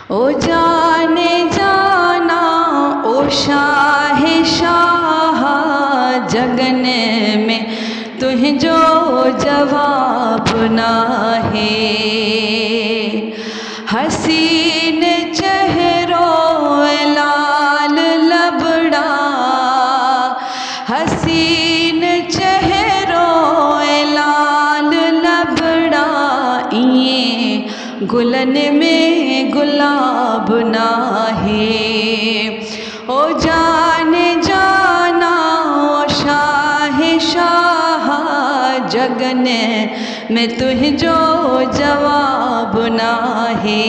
ओ जाने जाना ओ शाह शाह, जगन में तुझो जवाब नाहे। हसीन चेहरो लाल लबड़ा, हसीन चेहरो लाल लबड़ा, इएं गुलन में गुलाब नाहे। ओ जाने जाना ओ शाह शाह, जगन में तुझो जवाब नाहे।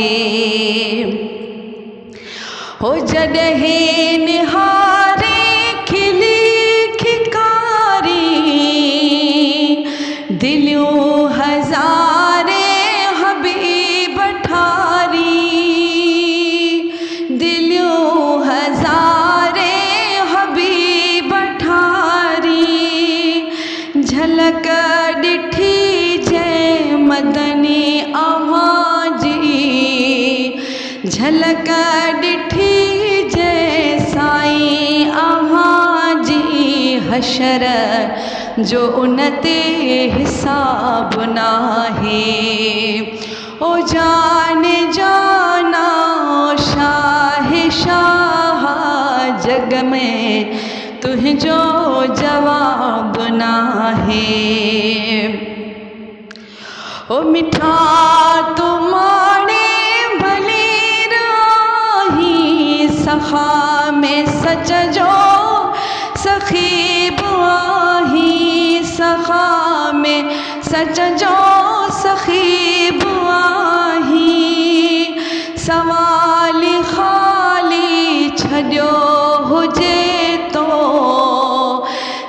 हो जॾहिं निहारे खिली खिकारी, दिलियूं हज़ारे हबीब ठारी, दिलियूं हज़ारे हबीब ठारी। झलक ॾिठी जंहिं मदनी अव्हां जी, झलक ॾिठी जंहिं साईं अव्हां जी। हशर जो उन ते हिसाब नाहे। ओ जाने जाना ओ शाह शाह, जग में तुझो जवाब नाहे। ओ मिठा तुमाणे भली राही, सखा में सच जो सखीब आही, सखा में सच जो सखीब आही। सवाली ख़ाली छॾियो हुजे तो,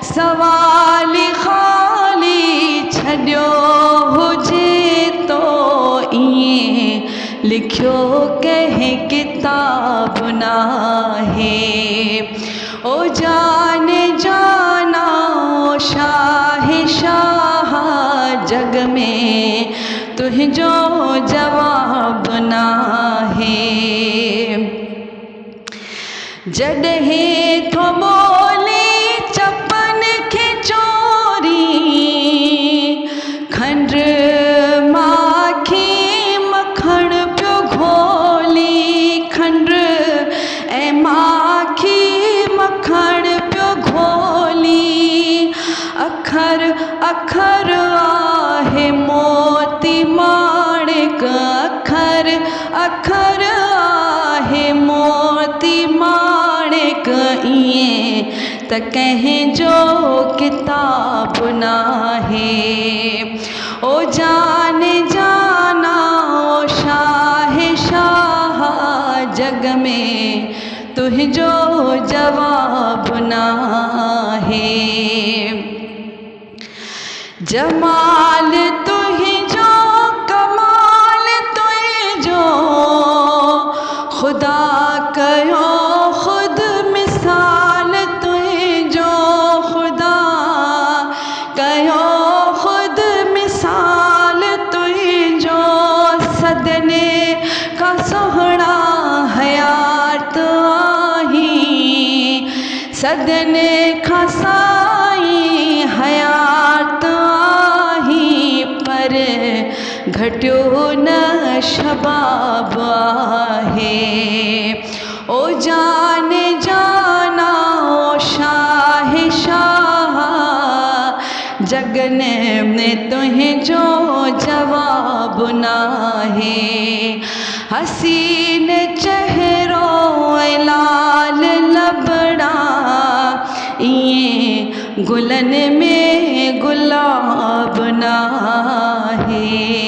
सवाली ख़ाली छॾियो हुजे तो, इएं लिखियो कंहिं किताब नाहे। ओ जाने जाना ओ शाह शाह, जग में तुझो जवाब नाहे। जॾहिं थो ॿोली चपन खे चोरी, खंड माखी मखण पियो घोली, खंड ऐं माखी मखण पियो घोली। अखर अखर आहे मोती माणिक, अखर अखर आहे मोती माणिक, इएं त कंहिंजो किताब नाहे। ओ जाने जाना ओ शाह शाह, जग में तुझो जवाब नाहे। जमाल तुझो कमाल तुझो, खुदा कयो खुद मिसाल तुझो, खुदा कयो खुद मिसाल तुझो। सदने का सोहणा हयात आही, सदने का साईं हयात आही। पर घटियो न शबाब आहे। ओ जाने जाना ओ शाह शाह, जगन में तुझो जवाब नाहे। हसीन चेहरो लाल लबड़ा, इएं गुलन में गुलाब नाहे।